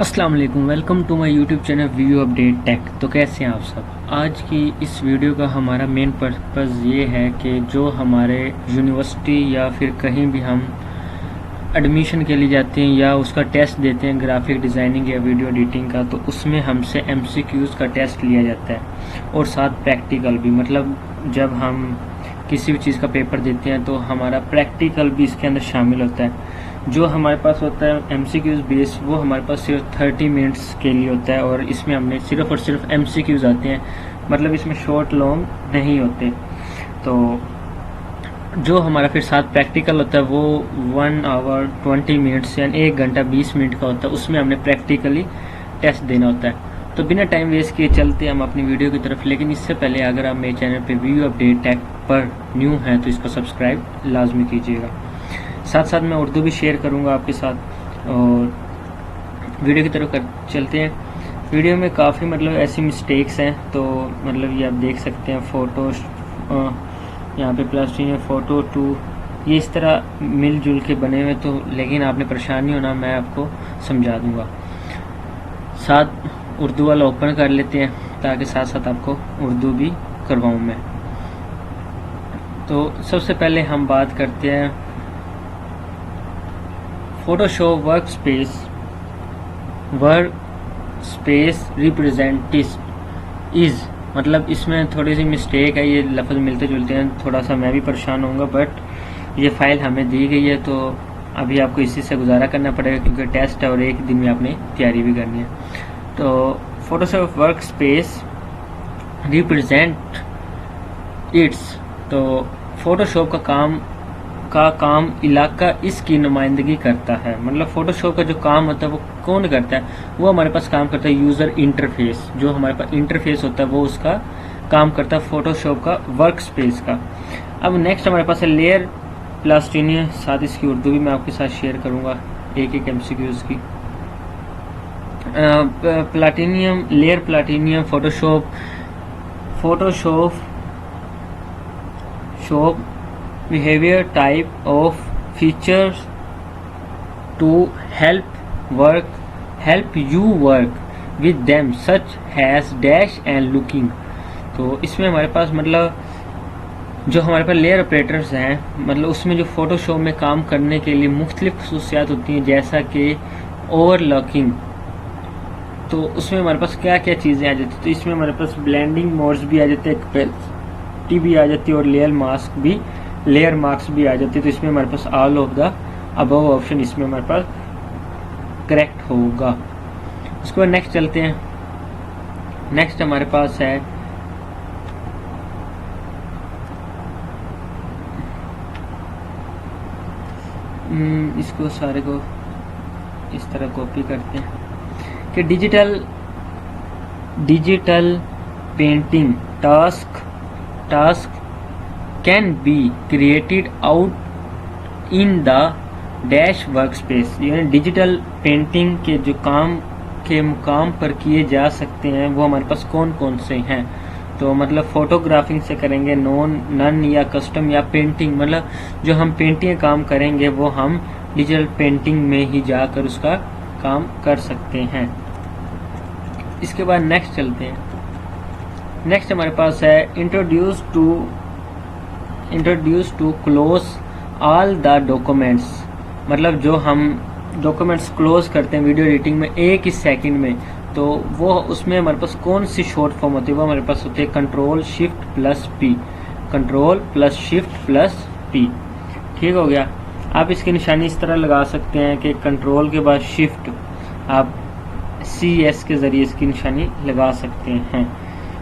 अस्सलाम वालेकुम, welcome to my YouTube channel video update tech. तो कैसे हैं आप सब। आज की इस वीडियो का हमारा मेन पर्पज़ ये है कि जो हमारे यूनिवर्सिटी या फिर कहीं भी हम एडमिशन के लिए जाते हैं या उसका टेस्ट देते हैं ग्राफिक डिज़ाइनिंग या वीडियो एडिटिंग का, तो उसमें हमसे एमसीक्यूज़ का टेस्ट लिया जाता है और साथ प्रैक्टिकल भी। मतलब जब हम किसी भी चीज़ का पेपर देते हैं तो हमारा प्रैक्टिकल भी इसके अंदर शामिल होता है। जो हमारे पास होता है एमसीक्यूज़ बेस, वो हमारे पास सिर्फ 30 मिनट्स के लिए होता है और इसमें हमने सिर्फ और सिर्फ एमसीक्यूज़ आते हैं, मतलब इसमें शॉर्ट लॉन्ग नहीं होते। तो जो हमारा फिर साथ प्रैक्टिकल होता है वो 1 आवर 20 मिनट्स यानी 1 घंटा 20 मिनट का होता है। उसमें हमने प्रैक्टिकली टेस्ट देना होता है। तो बिना टाइम वेस्ट किए चलते हम अपनी वीडियो की तरफ। लेकिन इससे पहले अगर आप मेरे चैनल पे वीडियो अपडेट टेक पर न्यू हैं तो इसको सब्सक्राइब लाजमी कीजिएगा। साथ साथ मैं उर्दू भी शेयर करूंगा आपके साथ। और वीडियो की तरफ चलते हैं। वीडियो में काफ़ी मतलब ऐसी मिस्टेक्स हैं, तो मतलब ये आप देख सकते हैं। फ़ोटो यहाँ पे प्लास्टिक फ़ोटो 2 ये इस तरह मिलजुल के बने हुए, तो लेकिन आपने परेशान नहीं होना, मैं आपको समझा दूंगा। साथ उर्दू वाला ओपन कर लेते हैं ताकि साथ साथ आपको उर्दू भी करवाऊँ मैं। तो सबसे पहले हम बात करते हैं Photoshop work space representative is, मतलब इसमें थोड़ी सी मिस्टेक है, ये लफ्ज़ मिलते जुलते हैं, थोड़ा सा मैं भी परेशान होऊंगा। बट ये फ़ाइल हमें दी गई है तो अभी आपको इसी से गुजारा करना पड़ेगा क्योंकि टेस्ट है और एक दिन में आपने तैयारी भी करनी है। तो Photoshop work space represent it's, तो फोटोशॉप का काम इलाका इसकी नुमाइंदगी करता है। मतलब फोटोशॉप का जो काम होता है वो कौन करता है, वो हमारे पास काम करता है यूज़र इंटरफेस। जो हमारे पास इंटरफेस होता है वो उसका काम करता है फोटोशॉप का वर्क स्पेस का। अब नेक्स्ट हमारे पास है लेयर प्लास्टिनियम। साथ इसकी उर्दू भी मैं आपके साथ शेयर करूँगा एक एक एमसीक्यूज़ की। Platinum layer platinum Photoshop behavior type of features to help you work with them such as dash and looking। तो इसमें हमारे पास मतलब जो हमारे पास लेयर ऑपरेटर्स हैं, मतलब उसमें जो फोटोशॉप में काम करने के लिए मुख्तलिफ खसूसियात होती हैं, जैसा कि ओवरलॉकिंग। तो उसमें हमारे पास क्या क्या चीज़ें आ जाती हैं, तो इसमें हमारे पास ब्लेंडिंग मोड्स भी आ जाते हैं, कैपेसिटी भी आ जाती है और लेयर मार्क्स भी आ जाती है। तो इसमें हमारे पास all of the above option इसमें हमारे पास करेक्ट होगा। उसके बाद नेक्स्ट चलते हैं। नेक्स्ट हमारे पास है इसको सारे को इस तरह कॉपी करते हैं कि digital painting task can be created out in the dash work space. यानी डिजिटल पेंटिंग के जो मुकाम पर किए जा सकते हैं वो हमारे पास कौन कौन से हैं। तो मतलब फोटोग्राफिंग से करेंगे, नन या कस्टम या पेंटिंग। मतलब जो हम पेंटिंग काम करेंगे वो हम डिजिटल पेंटिंग में ही जाकर उसका काम कर सकते हैं। इसके बाद नेक्स्ट चलते हैं। नेक्स्ट हमारे पास है introduce to close all the documents. मतलब जो हम डॉक्यूमेंट्स क्लोज करते हैं वीडियो एडिटिंग में 1 सेकंड में, तो वो उसमें हमारे पास कौन सी शॉर्ट फॉर्म होती है, वो हमारे पास होती है कंट्रोल शिफ्ट प्लस पी। ठीक हो गया। आप इसकी निशानी इस तरह लगा सकते हैं कि कंट्रोल के बाद शिफ्ट, आप CS के ज़रिए इसकी निशानी लगा सकते हैं।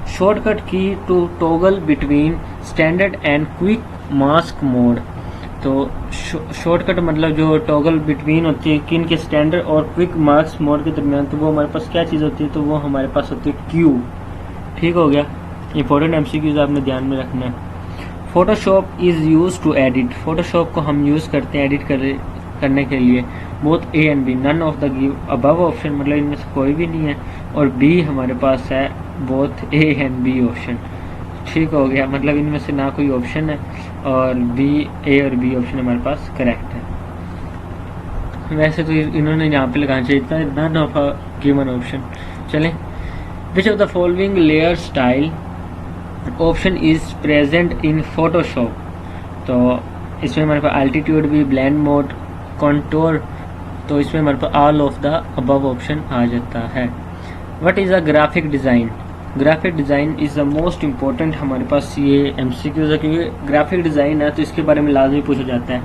Shortcut key to toggle between standard and quick mask mode. तो शॉर्टकट मतलब जो टॉगल बिटवीन होती है किन के स्टैंडर्ड और क्विक मास्क मोड के दरमियान, तो वो हमारे पास क्या चीज़ होती है, तो वो हमारे पास होती है क्यू। ठीक हो गया। इंपॉर्टेंट MCQs आपने ध्यान में रखना है। Photoshop is use to edit. Photoshop को हम यूज़ करते हैं एडिट करने के लिए both A and B, none of the give above option, मतलब इनमें से कोई भी नहीं है। और B हमारे पास है both A and B option. ठीक हो गया, मतलब इनमें से ना कोई ऑप्शन है और A और B ऑप्शन हमारे पास करेक्ट है। वैसे तो इन्होंने यहाँ पे लगाना चाहिए था none of a given option. चलें, which of the following layer style option is present in Photoshop. तो इसमें हमारे पास अल्टीट्यूड भी, ब्लेंड मोड, कंटूर, तो इसमें हमारे पास all of the above option आ जाता है। What is a graphic design? Graphic design is the most important हमारे पास ये MCQs है, क्योंकि ग्राफिक डिज़ाइन है तो इसके बारे में लाजमी पूछा जाता है।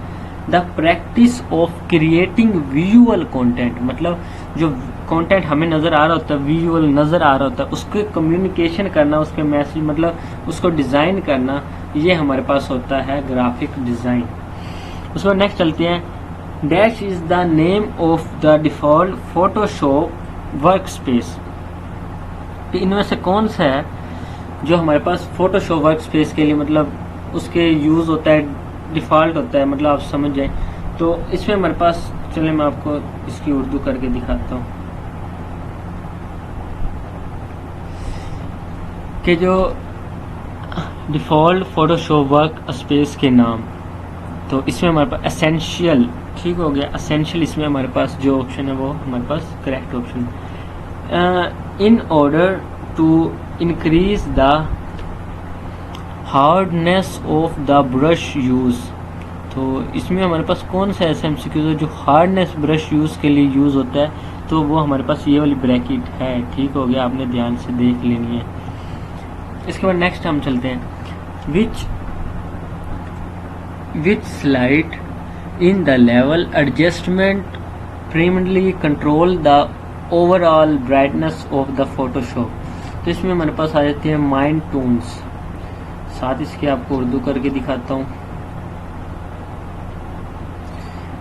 The practice of creating visual content, मतलब जो कंटेंट हमें नज़र आ रहा होता है, विजुअल नज़र आ रहा होता है, उसके कम्युनिकेशन करना, उसके मैसेज मतलब उसको डिज़ाइन करना, ये हमारे पास होता है ग्राफिक डिज़ाइन। उसमें नेक्स्ट चलते हैं। Dash is the name of the default Photoshop work space. इनमें से कौन सा है जो हमारे पास फोटोशॉप वर्क स्पेस के लिए मतलब उसके यूज़ होता है, डिफ़ॉल्ट होता है, मतलब आप समझ जाए। तो इसमें हमारे पास, चलिए मैं आपको इसकी उर्दू करके दिखाता हूँ कि जो डिफ़ॉल्ट फोटोशॉप वर्क स्पेस के नाम, तो इसमें हमारे पास एसेंशियल, ठीक हो गया, एसेंशियल इसमें हमारे पास जो ऑप्शन है वो हमारे पास correct option. In order to increase the hardness of the brush use, तो इसमें हमारे पास कौन सा ऐसा MCQ है जो हार्डनेस ब्रश यूज़ के लिए यूज़ होता है, तो वो हमारे पास ये वाली ब्रैकेट है, ठीक हो गया, आपने ध्यान से देख लेनी है। इसके बाद नेक्स्ट हम चलते हैं। Which slide in the level adjustment primarily control the overall brightness of the Photoshop, तो इसमें हमारे पास आ जाती है माइंड टून्स। साथ इसके आपको उर्दू करके दिखाता हूँ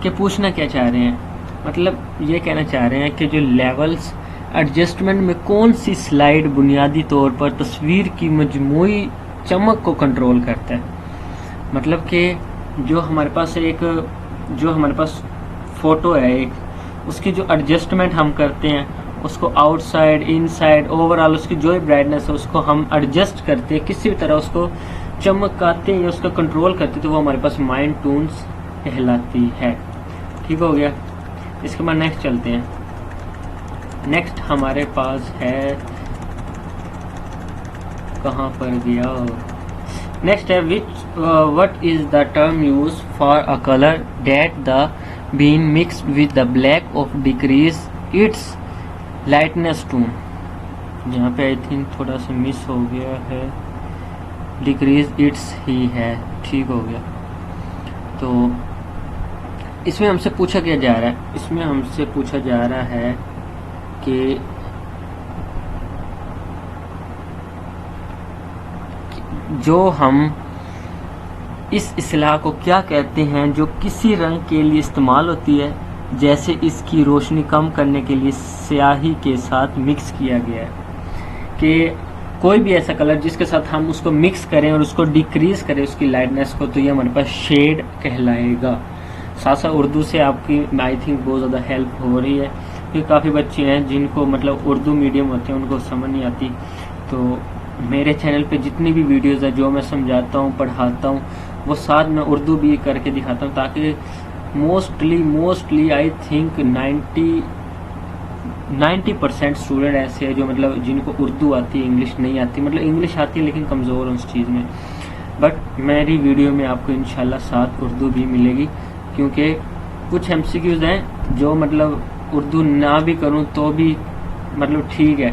कि पूछना क्या चाह रहे हैं, मतलब ये कहना चाह रहे हैं कि जो लेवल्स एडजस्टमेंट में कौन सी स्लाइड बुनियादी तौर पर तस्वीर की मजमूई चमक को कंट्रोल करता है। मतलब कि जो हमारे पास फ़ोटो है एक, उसकी जो एडजस्टमेंट हम करते हैं, उसको आउटसाइड, इनसाइड, ओवरऑल उसकी जो ब्राइटनेस है उसको हम एडजस्ट करते हैं, किसी भी तरह उसको चमकाते हैं या उसका कंट्रोल करते हैं, तो वो हमारे पास माइंड टून्स कहलाती है। ठीक हो गया। इसके बाद नेक्स्ट चलते हैं। नेक्स्ट हमारे पास है, कहाँ पर गया, नेक्स्ट है what is the term use for a colour that the been mixed with the black of decrease its lightness tone. यहाँ पे आई थिंक थोड़ा सा मिस हो गया है, डिक्रीज इट्स ही है, ठीक हो गया। तो इसमें हमसे पूछा क्या जा रहा है, इसमें हमसे पूछा जा रहा है कि जो हम इस इस्लाह को क्या कहते हैं जो किसी रंग के लिए इस्तेमाल होती है, जैसे इसकी रोशनी कम करने के लिए स्याही के साथ मिक्स किया गया है, कि कोई भी ऐसा कलर जिसके साथ हम उसको मिक्स करें और उसको डिक्रीज करें उसकी लाइटनेस को, तो ये हमारे पास शेड कहलाएगा। साथ साथ उर्दू से आपकी आई थिंक बहुत ज़्यादा हेल्प हो रही है, क्योंकि काफ़ी बच्चे हैं जिनको मतलब उर्दू मीडियम होते हैं, उनको समझ नहीं आती। तो मेरे चैनल पे जितनी भी वीडियोज़ है जो मैं समझाता हूँ, पढ़ाता हूँ, वो साथ में उर्दू भी करके दिखाता हूँ, ताकि मोस्टली आई थिंक 90% स्टूडेंट ऐसे हैं जो मतलब जिनको उर्दू आती है, इंग्लिश नहीं आती, मतलब इंग्लिश आती है लेकिन कमज़ोर है उस चीज़ में। बट मेरी वीडियो में आपको इंशाल्लाह साथ उर्दू भी मिलेगी, क्योंकि कुछ MCQs हैं जो मतलब उर्दू ना भी करूं तो भी मतलब ठीक है,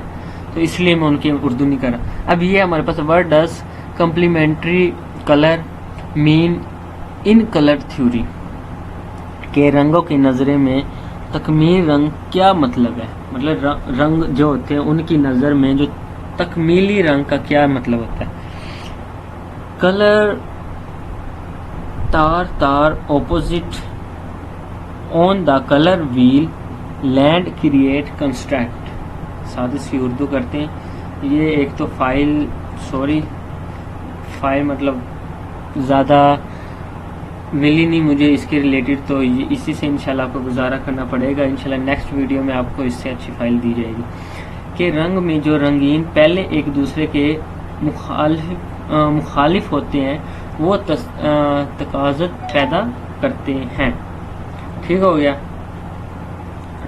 तो इसलिए मैं उनकी उर्दू नहीं कर रहा। अब ये हमारे पास what does complementary colour mean in colour theory, के रंगों की नज़रे में तकमील रंग क्या मतलब है, मतलब रंग जो होते हैं उनकी नज़र में जो तकमीली रंग का क्या मतलब होता है। कलर तार opposite on the colour wheel land create construct. साथ इसकी उर्दू करते हैं। ये एक तो फाइल मतलब ज़्यादा मिली नहीं मुझे इसके रिलेटेड, तो इसी से इंशाल्लाह आपको गुजारा करना पड़ेगा। इंशाल्लाह नेक्स्ट वीडियो में आपको इससे अच्छी फाइल दी जाएगी। कि रंग में जो रंगीन पहले एक दूसरे के मुखालिफ होते हैं वो तकाज़त पैदा करते हैं। ठीक हो गया।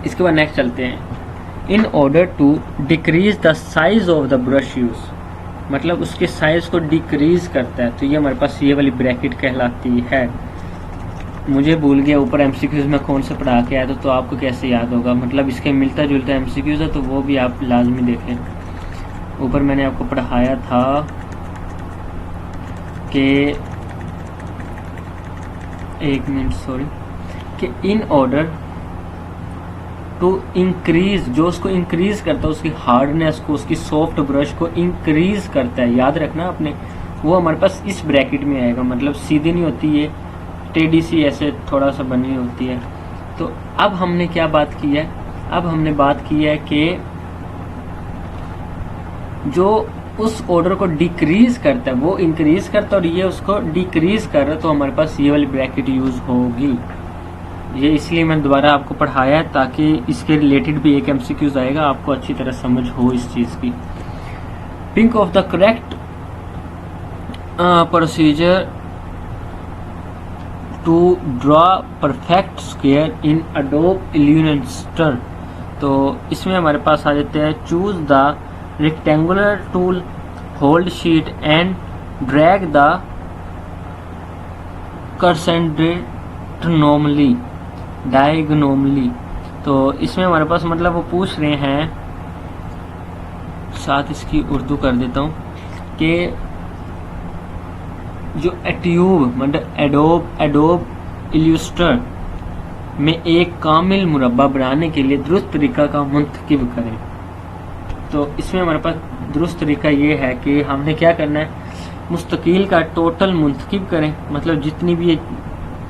इसके बाद नेक्स्ट चलते हैं। In order to decrease the size of the brush use, मतलब उसके साइज को डिक्रीज करता है, तो ये हमारे पास ये वाली ब्रैकेट कहलाती है। मुझे भूल गया ऊपर एमसीक्यूज में कौन से पढ़ा के आया तो आपको कैसे याद होगा, मतलब इसके मिलता जुलता एमसीक्यूज है तो वो भी आप लाजमी देखें। ऊपर मैंने आपको पढ़ाया था कि एक मिनट सॉरी, कि इन ऑर्डर टू इंक्रीज, जो उसको इंक्रीज करता है, उसकी हार्डनेस को, उसकी सॉफ्ट ब्रश को इंक्रीज करता है, याद रखना आपने, वो हमारे पास इस ब्रैकेट में आएगा। मतलब सीधी नहीं होती है, टेढ़ी सी ऐसे थोड़ा सा बनी होती है। तो अब हमने क्या बात की है, अब हमने बात की है कि जो उस ऑर्डर को डिक्रीज करता है वो इंक्रीज करता है और ये उसको डिक्रीज कर रहा है, तो हमारे पास ये वाली ब्रैकेट यूज होगी। ये इसलिए मैंने दोबारा आपको पढ़ाया है ताकि इसके रिलेटेड भी एक एमसीक्यूज आएगा, आपको अच्छी तरह समझ हो इस चीज़ की। Think of the correct procedure to draw perfect square in Adobe Illustrator. तो इसमें हमारे पास आ जाते हैं, choose the rectangular tool, hold shift and drag the cursor normally diagonally. तो इसमें हमारे पास मतलब वो पूछ रहे हैं, साथ इसकी उर्दू कर देता हूँ, कि जो एट्यूब मतलब एडोब इल्यूस्ट्रेटर में एक कामिल मुरब्बा बनाने के लिए दुरुस्त तरीका का मुंतखब करें। तो इसमें हमारे पास दुरुस्त तरीका ये है कि हमने क्या करना है, मुस्तकिल का टोटल मुंतखब करें, मतलब जितनी भी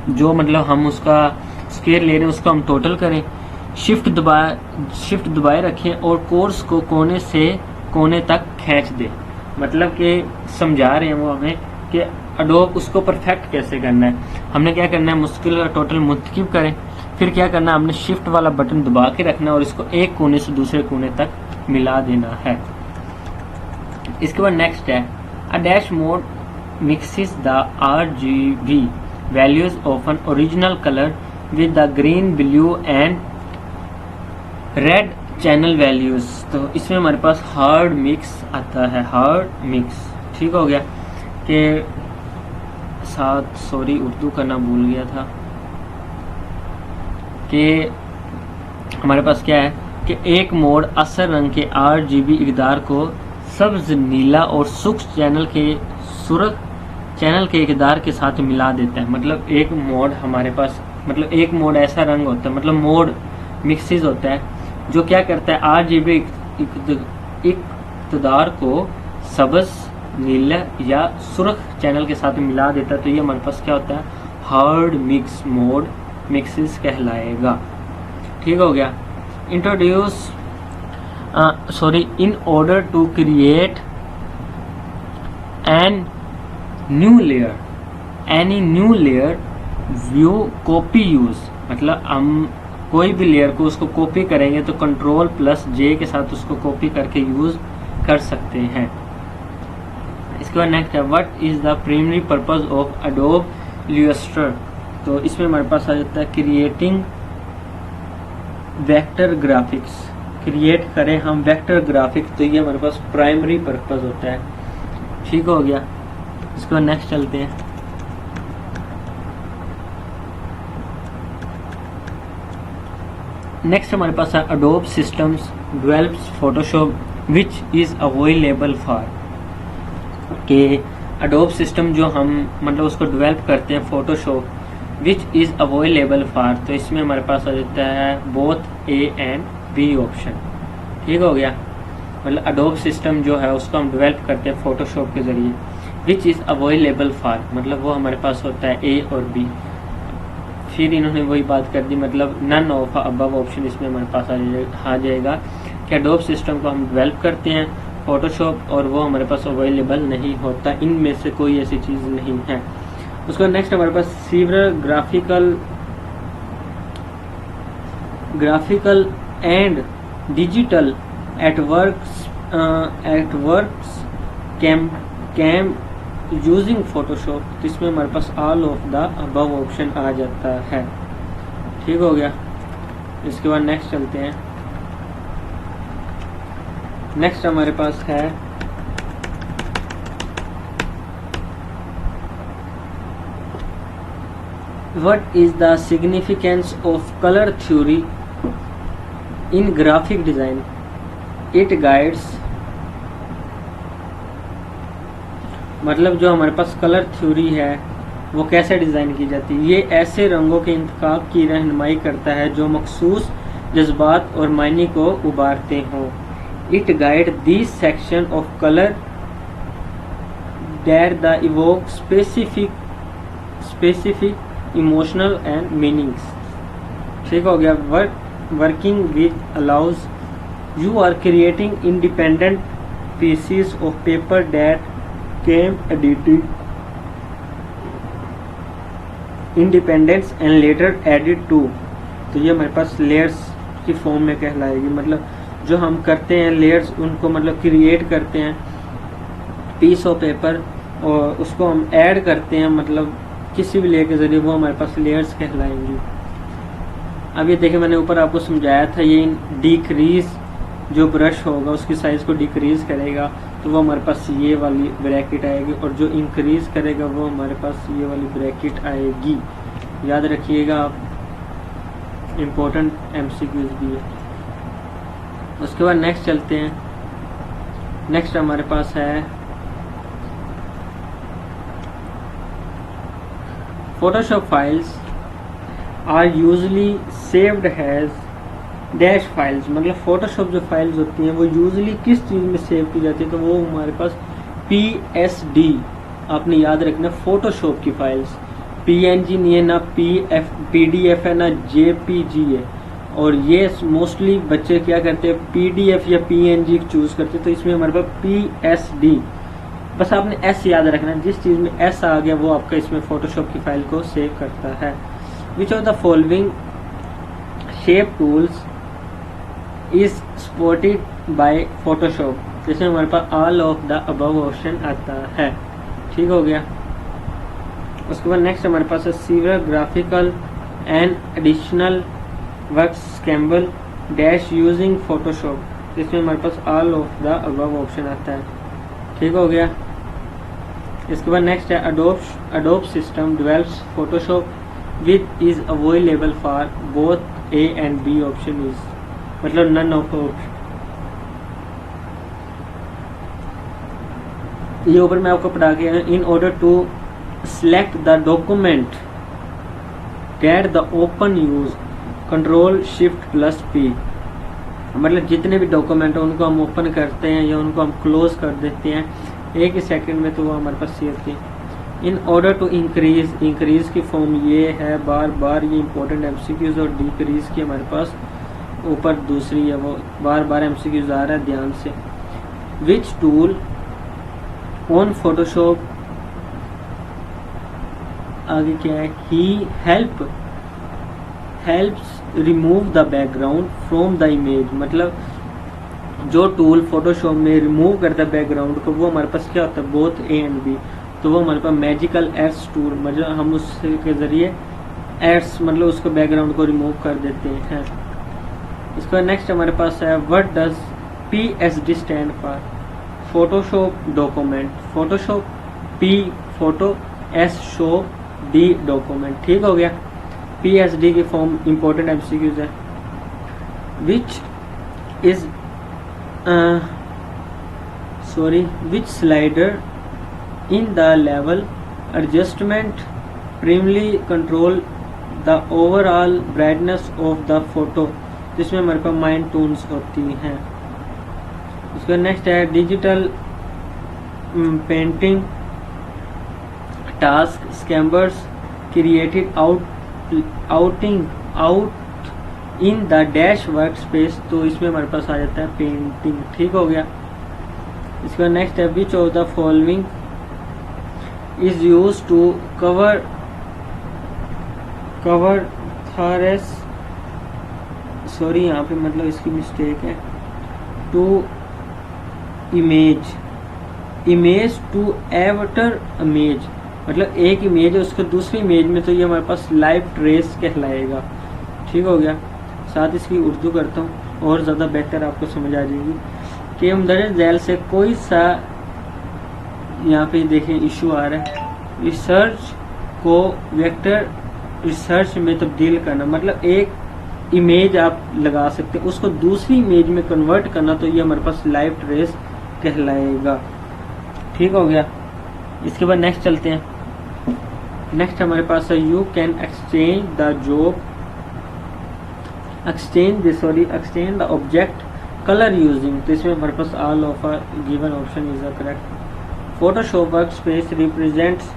जो मतलब हम उसका स्क्वायर ले रहे हैं उसको हम टोटल करें। शिफ्ट दबाए रखें और कोर्स को कोने से कोने तक खींच दें। मतलब कि समझा रहे हैं वो हमें कि एडोब उसको परफेक्ट कैसे करना है। हमने क्या करना है, मुश्किल का टोटल मुंतखब करें, फिर क्या करना है, हमने शिफ्ट वाला बटन दबा के रखना है और इसको एक कोने से दूसरे कोने तक मिला देना है। इसके बाद नेक्स्ट है, a dash mode mixes the RGB values of an original colour with the green, blue and red channel values. तो इसमें हमारे पास हार्ड मिक्स आता है, हार्ड मिक्स, ठीक हो गया। के साथ सॉरी उर्दू करना भूल गया था, कि हमारे पास क्या है कि एक मोड असर रंग के RGB इकदार को सब्ज, नीला और सूक्ष्म सुर्ख चैनल के इकदार के साथ मिला देता है। मतलब एक मोड हमारे पास, मतलब एक मोड ऐसा रंग होता है, मतलब मोड मिक्सेस होता है जो क्या करता है, RGB इकदार को सब्ज, नीला या सुर्ख चैनल के साथ मिला देता है। तो ये हमारे पास क्या होता है, हार्ड मिक्स मोड मिक्सेस कहलाएगा, ठीक हो गया। Introduce in order to create an new layer, any new layer view copy use, मतलब हम कोई भी लेयर को उसको कॉपी करेंगे तो Ctrl+J के साथ उसको कॉपी करके यूज कर सकते हैं। इसके बाद नेक्स्ट है, what is the primary purpose of Adobe Illustrator. तो इसमें हमारे पास आ जाता है, क्रिएटिंग वेक्टर ग्राफिक्स, क्रिएट करें हम वेक्टर ग्राफिक्स, तो ये हमारे पास प्राइमरी पर्पस होता है, ठीक हो गया। इसके बाद नेक्स्ट चलते हैं। नेक्स्ट हमारे पास है, adobe systems develops Photoshop which is available for, के एडोब सिस्टम जो हम मतलब उसको डेवलप करते हैं Photoshop, which is available for, तो इसमें हमारे पास आ जाता है both A and B option, ठीक हो गया। मतलब एडोब सिस्टम जो है उसको हम डेवलप करते हैं फोटोशॉप के जरिए। विच इज़ अवेलेबल फॉर, मतलब वो हमारे पास होता है A और B। फिर इन्होंने वही बात कर दी, मतलब नन ऑफ अबव ऑप्शन इसमें हमारे पास आ जाएगा कि एडोब सिस्टम को हम डेवलप करते हैं फोटोशॉप और वो हमारे पास अवेलेबल नहीं होता, इनमें से कोई ऐसी चीज़ नहीं है। उसके बाद नेक्स्ट हमारे पास several graphical and digital artworks can using Photoshop, तो इसमें हमारे पास all of the above option आ जाता है, ठीक हो गया। इसके बाद नेक्स्ट चलते हैं। नेक्स्ट हमारे पास है what is the significance of colour theory in graphic design, it guides. मतलब जो हमारे पास कलर थ्योरी है वो कैसे डिज़ाइन की जाती है। ये ऐसे रंगों के इंतखाब की रहनुमाई करता है जो मखसूस जज्बात और मायने को उभारते हों। It guide this section of colour that the evoke specific emotional and meanings. ठीक हो गया। Working with allows you are creating independent pieces of paper that came edited independence and later added to। तो ये हमारे पास layers की form में कहलाएगी। मतलब जो हम करते हैं लेयर्स, उनको मतलब क्रिएट करते हैं पीस ऑफ पेपर और उसको हम ऐड करते हैं, मतलब किसी भी लेयर के जरिए, वो हमारे पास लेयर्स कहलाएंगी। अब ये देखिए मैंने ऊपर आपको समझाया था, ये डिक्रीज जो ब्रश होगा उसकी साइज को डिक्रीज करेगा तो वो हमारे पास ये वाली ब्रैकेट आएगी, और जो इंक्रीज करेगा वो हमारे पास ये वाली ब्रैकेट आएगी। याद रखिएगा आप, इम्पोर्टेंट एमसीक्यूज भी है। उसके बाद नेक्स्ट चलते हैं। नेक्स्ट हमारे पास है Photoshop files are usually saved has dash files. मतलब फोटोशॉप जो फाइल्स होती हैं वो यूजली किस चीज़ में सेव की जाती है, तो वो हमारे पास PSD। आपने याद रखना फोटोशॉप की फाइल्स PNG नहीं है, ना PDF है, ना JPG है। और ये मोस्टली बच्चे क्या करते हैं PDF या PNG चूज करते हैं, तो इसमें हमारे पास PSD। बस आपने S याद रखना, जिस चीज़ में S आ गया वो आपका इसमें फोटोशॉप की फाइल को सेव करता है। Which of the following shape tools is supported by Photoshop. जिसमें हमारे पास all of the above option आता है। ठीक हो गया। उसके बाद नेक्स्ट हमारे पास है several graphical and additional work scramble dash using Photoshop. जिसमें हमारे पास all of the above option आता है। ठीक हो गया। इसके बाद नेक्स्ट है Adobe system develops Photoshop with is available for both A and B option is, मतलब नन ऑफ ऑप्शन। ये ऊपर मैं आपको पढ़ा के, in order to select the document get the open use Ctrl+Shift+P। मतलब जितने भी डॉक्यूमेंट है उनको हम ओपन करते हैं या उनको हम क्लोज कर देते हैं एक ही सेकंड में, तो वो हमारे पास सेव थी। इन ऑर्डर टू इंक्रीज की फॉर्म ये है, बार बार ये इंपॉर्टेंट एमसीक्यूज। और डिक्रीज की हमारे पास ऊपर दूसरी है, वो बार बार एमसीक्यूज आ रहा है, ध्यान से। विच टूल ऑन फोटोशॉप, आगे क्या है, he helps remove the background from the image. मतलब जो टूल फोटोशॉप में रिमूव करता है बैकग्राउंड को, वो हमारे पास क्या होता है बोथ A and B। तो वो हमारे पास मैजिकल एड्स टूल, मतलब हम उसके जरिए एड्स मतलब उसको बैकग्राउंड को रिमूव कर देते हैं। इसके बाद नेक्स्ट हमारे पास है what does PSD stand for, Photoshop document. Photoshop P photo, S show, D document. ठीक हो गया। PSD की फॉर्म इंपॉर्टेंट एमसीक्यूज है। Which is which slider in the level adjustment primarily control the overall brightness of the photo। जिसमें हमारे पास mind Toons होती हैं। उसका नेक्स्ट है digital painting task scrambles created out in the dash work space. तो इसमें हमारे पास आ जाता है पेंटिंग। ठीक हो गया। इसका नेक्स्ट है which of the following is used to cover थॉरेस, सॉरी यहाँ पे मतलब इसकी मिस्टेक है, to image to avatar image. मतलब एक इमेज है उसको दूसरी इमेज में, तो ये हमारे पास लाइव ट्रेस कहलाएगा। ठीक हो गया। साथ इसकी उर्दू करता हूँ और ज़्यादा बेहतर आपको समझ आ जाएगी कि मुंदरज झैल से कोई सा, यहाँ पे देखें इशू आ रहा है, रिसर्च को वेक्टर रिसर्च में तब्दील करना, मतलब एक इमेज आप लगा सकते हैं, उसको दूसरी इमेज में कन्वर्ट करना, तो ये हमारे पास लाइव ट्रेस कहलाएगा। ठीक हो गया। इसके बाद नेक्स्ट चलते हैं। नेक्स्ट हमारे पास है you can exchange the object colour using. तो इसमें हमारे पास all of given option is correct. Photoshop work space represents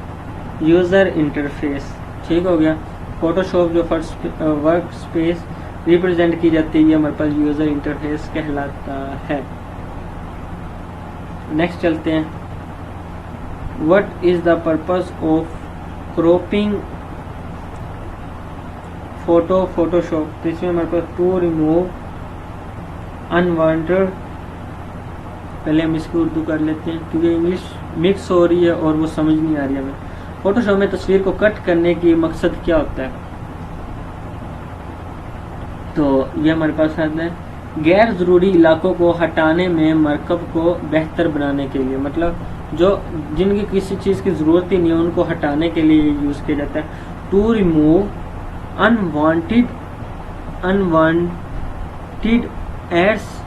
user interface. ठीक हो गया। फोटोशॉप जो फर्स्ट वर्क स्पेस रिप्रेजेंट की जाती है, ये हमारे पास यूजर इंटरफेस कहलाता है। नेक्स्ट चलते हैं। What is the purpose of cropping Photoshop. तो इसमें हमारे पास टू रिमूव अनवांटेड, पहले हम इसको उर्दू कर लेते हैं क्योंकि इंग्लिश मिक्स हो रही है और वो समझ नहीं आ रही है हमें। फोटोशॉप में तस्वीर को कट करने की मकसद क्या होता है, तो ये हमारे पास आता है गैर ज़रूरी इलाकों को हटाने में, मरकब को बेहतर बनाने के लिए, मतलब जो जिनकी किसी चीज़ की ज़रूरत ही नहीं है उनको हटाने के लिए यूज़ किया जाता है। To remove unwanted ads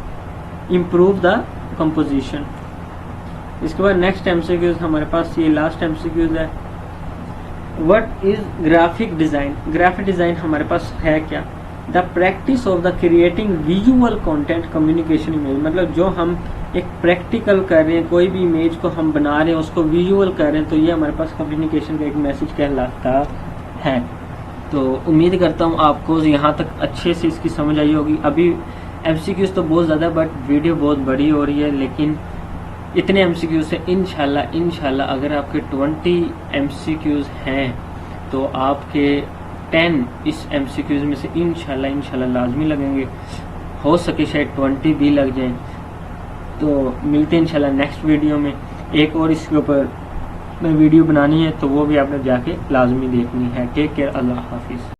improve the composition. इसके बाद नेक्स्ट एमसीक्यूज हमारे पास, ये लास्ट एमसीक्यूज है। What is graphic design. Graphic design हमारे पास है क्या, the practice of the creating visual content communication image, मतलब जो हम एक प्रैक्टिकल कर रहे हैं, कोई भी इमेज को हम बना रहे हैं उसको विजुअल कर रहे हैं, तो ये हमारे पास कम्युनिकेशन का एक मैसेज कहलाता है। तो उम्मीद करता हूँ आपको यहाँ तक अच्छे से इसकी समझ आई होगी। अभी एमसीक्यूज तो बहुत ज़्यादा, बट वीडियो बहुत बड़ी हो रही है, लेकिन इतने एमसीक्यूज से इंशाल्लाह अगर आपके 20 एमसीक्यूज हैं तो आपके 10 इस एमसीक्यूज में से इंशाल्लाह लाजमी लगेंगे, हो सके शायद 20 भी लग जाएं। तो मिलते हैं इंशाल्लाह नेक्स्ट वीडियो में। एक और इसके ऊपर वीडियो बनानी है तो वो भी आपने जाके लाजमी देखनी है। टेक केयर, अल्लाह हाफिज़।